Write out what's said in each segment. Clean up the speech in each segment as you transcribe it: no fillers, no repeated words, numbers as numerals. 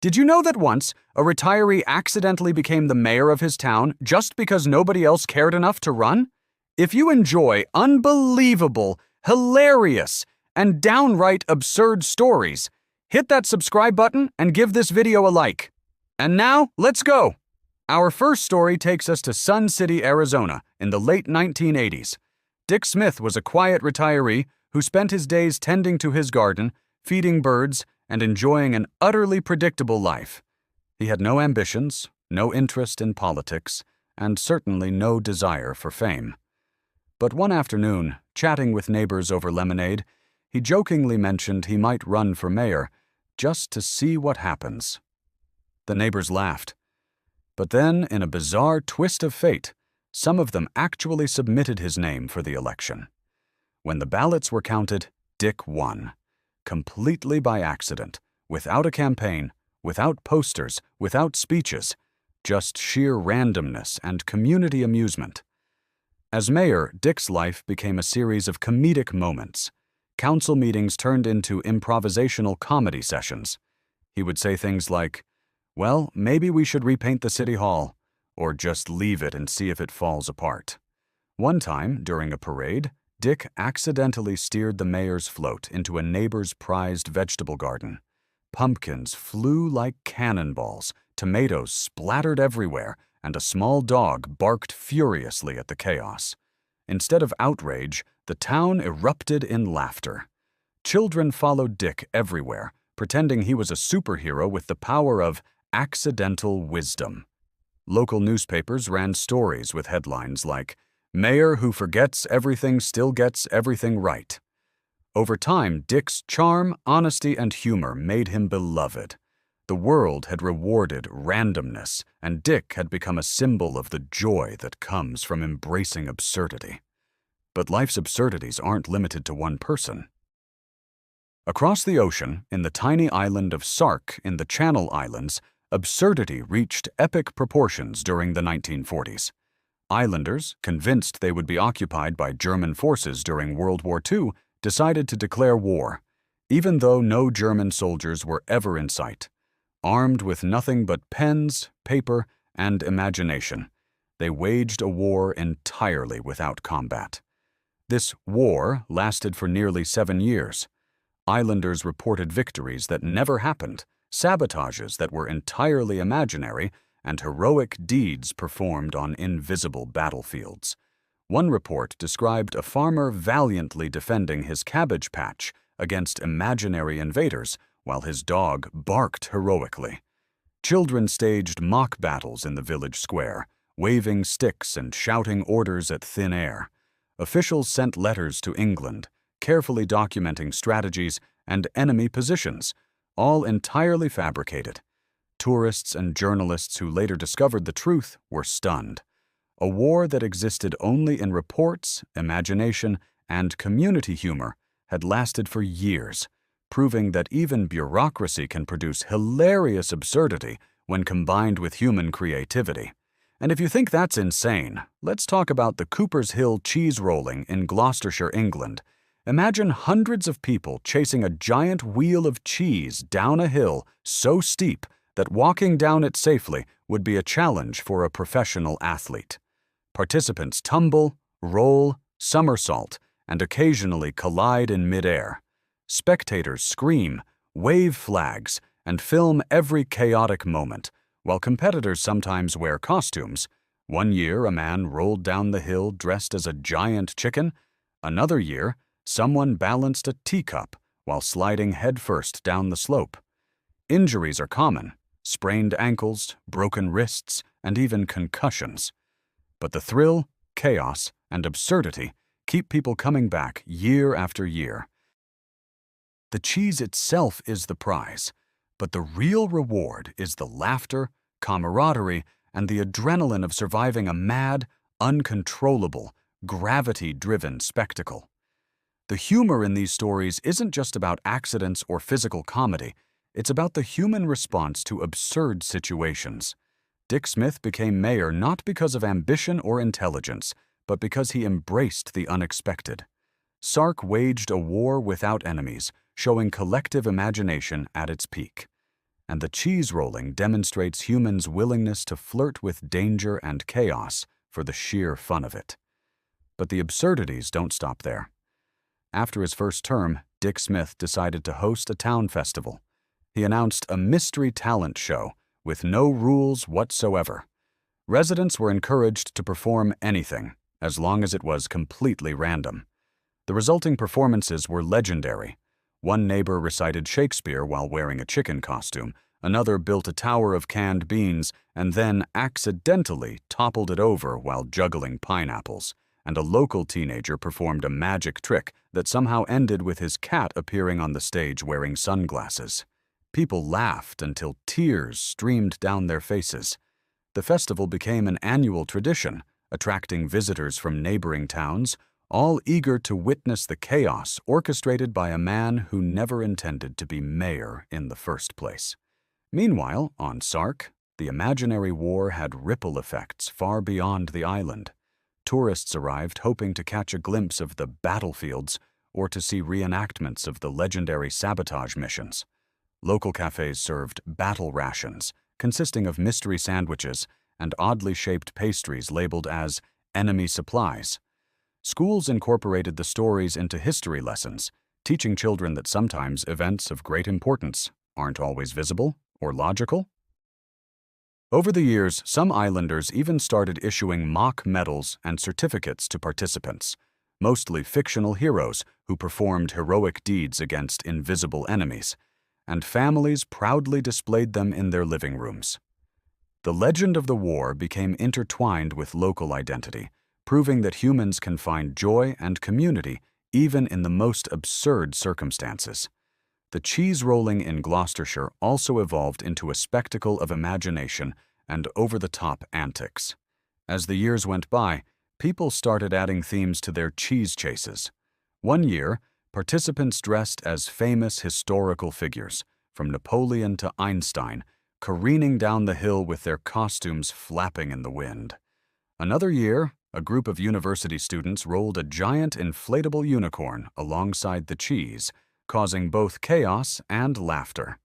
Did you know that once, a retiree accidentally became the mayor of his town just because nobody else cared enough to run? If you enjoy unbelievable, hilarious, and downright absurd stories, hit that subscribe button and give this video a like. And now, let's go! Our first story takes us to Sun City, Arizona, in the late 1980s. Dick Smith was a quiet retiree who spent his days tending to his garden, feeding birds, and enjoying an utterly predictable life. He had no ambitions, no interest in politics, and certainly no desire for fame. But one afternoon, chatting with neighbors over lemonade, he jokingly mentioned he might run for mayor, just to see what happens. The neighbors laughed. But then, in a bizarre twist of fate, some of them actually submitted his name for the election. When the ballots were counted, Dick won. Completely by accident, without a campaign, without posters, without speeches, just sheer randomness and community amusement. As mayor, Dick's life became a series of comedic moments. Council meetings turned into improvisational comedy sessions. He would say things like, "Well, maybe we should repaint the city hall," or just leave it and see if it falls apart. One time, during a parade, Dick accidentally steered the mayor's float into a neighbor's prized vegetable garden. Pumpkins flew like cannonballs, tomatoes splattered everywhere, and a small dog barked furiously at the chaos. Instead of outrage, the town erupted in laughter. Children followed Dick everywhere, pretending he was a superhero with the power of accidental wisdom. Local newspapers ran stories with headlines like, "Mayor who forgets everything still gets everything right." Over time, Dick's charm, honesty, and humor made him beloved. The world had rewarded randomness, and Dick had become a symbol of the joy that comes from embracing absurdity. But life's absurdities aren't limited to one person. Across the ocean, in the tiny island of Sark in the Channel Islands, absurdity reached epic proportions during the 1940s. Islanders, convinced they would be occupied by German forces during World War II, decided to declare war, even though no German soldiers were ever in sight. Armed with nothing but pens, paper, and imagination, they waged a war entirely without combat. This war lasted for nearly 7 years. Islanders reported victories that never happened, sabotages that were entirely imaginary, and heroic deeds performed on invisible battlefields. One report described a farmer valiantly defending his cabbage patch against imaginary invaders while his dog barked heroically. Children staged mock battles in the village square, waving sticks and shouting orders at thin air. Officials sent letters to England, carefully documenting strategies and enemy positions, all entirely fabricated. Tourists and journalists who later discovered the truth were stunned. A war that existed only in reports, imagination, and community humor had lasted for years, proving that even bureaucracy can produce hilarious absurdity when combined with human creativity. And if you think that's insane, let's talk about the Cooper's Hill cheese rolling in Gloucestershire, England. Imagine hundreds of people chasing a giant wheel of cheese down a hill so steep that walking down it safely would be a challenge for a professional athlete. Participants tumble, roll, somersault, and occasionally collide in midair. Spectators scream, wave flags, and film every chaotic moment, while competitors sometimes wear costumes. One year, a man rolled down the hill dressed as a giant chicken. Another year, someone balanced a teacup while sliding headfirst down the slope. Injuries are common: sprained ankles, broken wrists, and even concussions. But the thrill, chaos, and absurdity keep people coming back year after year. The cheese itself is the prize, but the real reward is the laughter, camaraderie, and the adrenaline of surviving a mad, uncontrollable, gravity-driven spectacle. The humor in these stories isn't just about accidents or physical comedy, it's about the human response to absurd situations. Dick Smith became mayor not because of ambition or intelligence, but because he embraced the unexpected. Sark waged a war without enemies, showing collective imagination at its peak. and the cheese rolling demonstrates humans' willingness to flirt with danger and chaos for the sheer fun of it. But the absurdities don't stop there. After his first term, Dick Smith decided to host a town festival. He announced a mystery talent show with no rules whatsoever. Residents were encouraged to perform anything, as long as it was completely random. The resulting performances were legendary. One neighbor recited Shakespeare while wearing a chicken costume, another built a tower of canned beans, and then accidentally toppled it over while juggling pineapples, and a local teenager performed a magic trick that somehow ended with his cat appearing on the stage wearing sunglasses. People laughed until tears streamed down their faces. The festival became an annual tradition, attracting visitors from neighboring towns, all eager to witness the chaos orchestrated by a man who never intended to be mayor in the first place. Meanwhile, on Sark, the imaginary war had ripple effects far beyond the island. Tourists arrived hoping to catch a glimpse of the battlefields or to see reenactments of the legendary sabotage missions. Local cafes served battle rations, consisting of mystery sandwiches and oddly shaped pastries labeled as enemy supplies. Schools incorporated the stories into history lessons, teaching children that sometimes events of great importance aren't always visible or logical. Over the years, some islanders even started issuing mock medals and certificates to participants, mostly fictional heroes who performed heroic deeds against invisible enemies, and families proudly displayed them in their living rooms. The legend of the war became intertwined with local identity, proving that humans can find joy and community even in the most absurd circumstances. The cheese rolling in Gloucestershire also evolved into a spectacle of imagination and over-the-top antics. As the years went by, people started adding themes to their cheese chases. One year, participants dressed as famous historical figures, from Napoleon to Einstein, careening down the hill with their costumes flapping in the wind. Another year, a group of university students rolled a giant inflatable unicorn alongside the cheese, causing both chaos and laughter.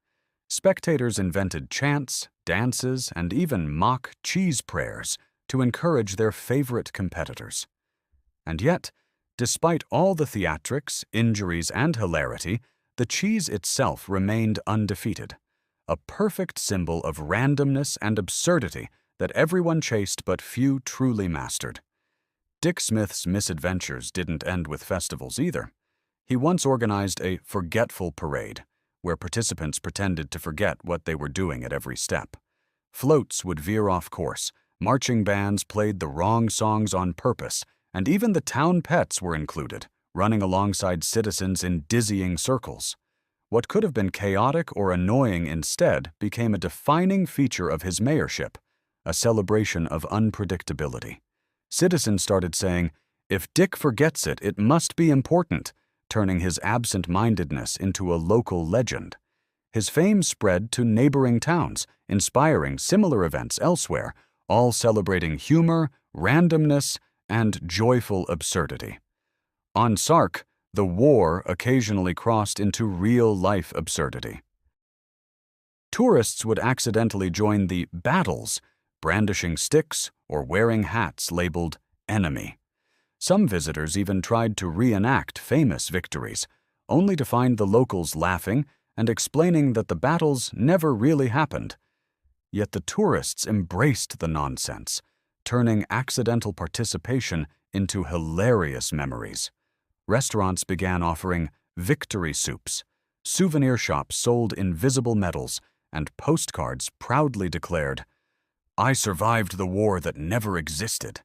Spectators invented chants, dances, and even mock cheese prayers to encourage their favorite competitors. And yet, despite all the theatrics, injuries, and hilarity, the cheese itself remained undefeated, a perfect symbol of randomness and absurdity that everyone chased but few truly mastered. Dick Smith's misadventures didn't end with festivals either. He once organized a forgetful parade, where participants pretended to forget what they were doing at every step. Floats would veer off course, marching bands played the wrong songs on purpose, and even the town pets were included, running alongside citizens in dizzying circles. What could have been chaotic or annoying instead became a defining feature of his mayorship, a celebration of unpredictability. Citizens started saying, "If Dick forgets it, it must be important," turning his absent-mindedness into a local legend. His fame spread to neighboring towns, inspiring similar events elsewhere, all celebrating humor, randomness, and joyful absurdity. On Sark, the war occasionally crossed into real-life absurdity. Tourists would accidentally join the battles, brandishing sticks or wearing hats labeled enemy. Some visitors even tried to reenact famous victories, only to find the locals laughing and explaining that the battles never really happened. Yet the tourists embraced the nonsense, turning accidental participation into hilarious memories. Restaurants began offering victory soups, souvenir shops sold invisible medals, and postcards proudly declared, "I survived the war that never existed."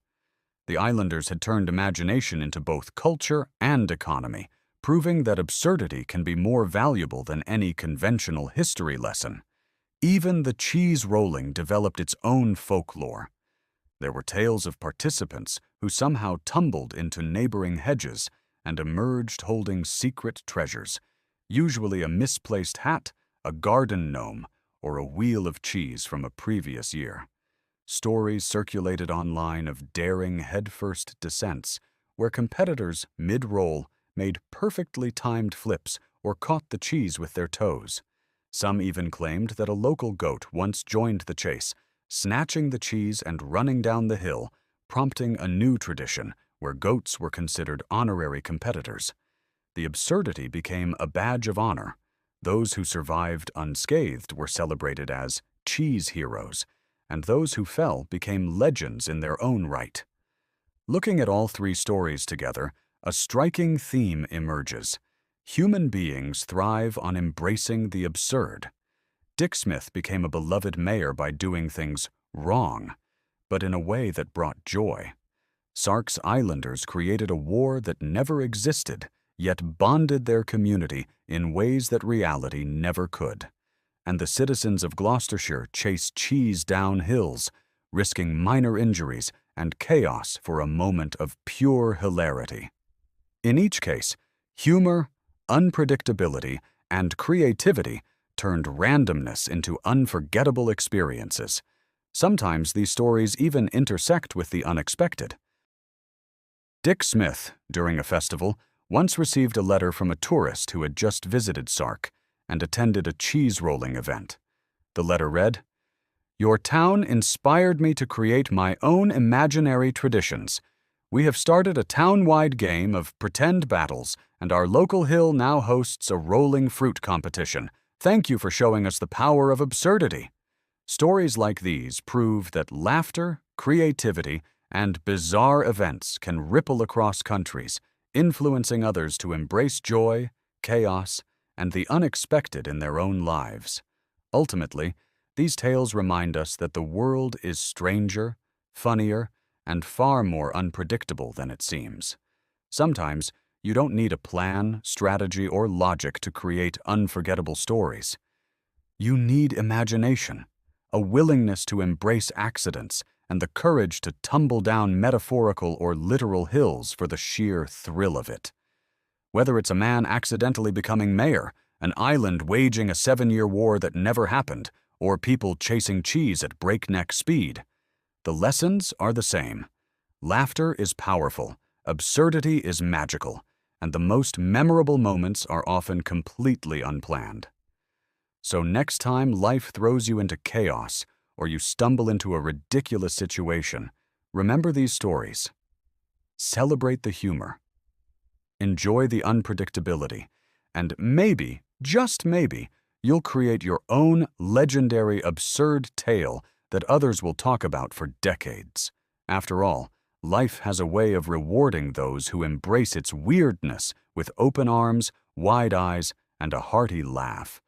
The islanders had turned imagination into both culture and economy, proving that absurdity can be more valuable than any conventional history lesson. Even the cheese rolling developed its own folklore. There were tales of participants who somehow tumbled into neighboring hedges and emerged holding secret treasures, usually a misplaced hat, a garden gnome, or a wheel of cheese from a previous year. Stories circulated online of daring headfirst descents, where competitors, mid-roll, made perfectly timed flips or caught the cheese with their toes. Some even claimed that a local goat once joined the chase, snatching the cheese and running down the hill, prompting a new tradition where goats were considered honorary competitors. The absurdity became a badge of honor. Those who survived unscathed were celebrated as cheese heroes, and those who fell became legends in their own right. Looking at all three stories together, a striking theme emerges. Human beings thrive on embracing the absurd. Dick Smith became a beloved mayor by doing things wrong, but in a way that brought joy. Sark's Islanders created a war that never existed, yet bonded their community in ways that reality never could. And the citizens of Gloucestershire chased cheese down hills, risking minor injuries and chaos for a moment of pure hilarity. In each case, humor, unpredictability, and creativity turned randomness into unforgettable experiences. Sometimes these stories even intersect with the unexpected. Dick Smith, during a festival, once received a letter from a tourist who had just visited Sark and attended a cheese-rolling event. The letter read, "Your town inspired me to create my own imaginary traditions. We have started a town-wide game of pretend battles, and our local hill now hosts a rolling fruit competition. Thank you for showing us the power of absurdity." Stories like these prove that laughter, creativity, and bizarre events can ripple across countries, influencing others to embrace joy, chaos, and the unexpected in their own lives. Ultimately, these tales remind us that the world is stranger, funnier, and far more unpredictable than it seems. Sometimes, you don't need a plan, strategy, or logic to create unforgettable stories. You need imagination, a willingness to embrace accidents, and the courage to tumble down metaphorical or literal hills for the sheer thrill of it. Whether it's a man accidentally becoming mayor, an island waging a 7-year war that never happened, or people chasing cheese at breakneck speed, the lessons are the same. Laughter is powerful, absurdity is magical, and the most memorable moments are often completely unplanned. So next time life throws you into chaos, or you stumble into a ridiculous situation, remember these stories. Celebrate the humor. Enjoy the unpredictability, and maybe, just maybe, you'll create your own legendary absurd tale that others will talk about for decades. After all, life has a way of rewarding those who embrace its weirdness with open arms, wide eyes, and a hearty laugh.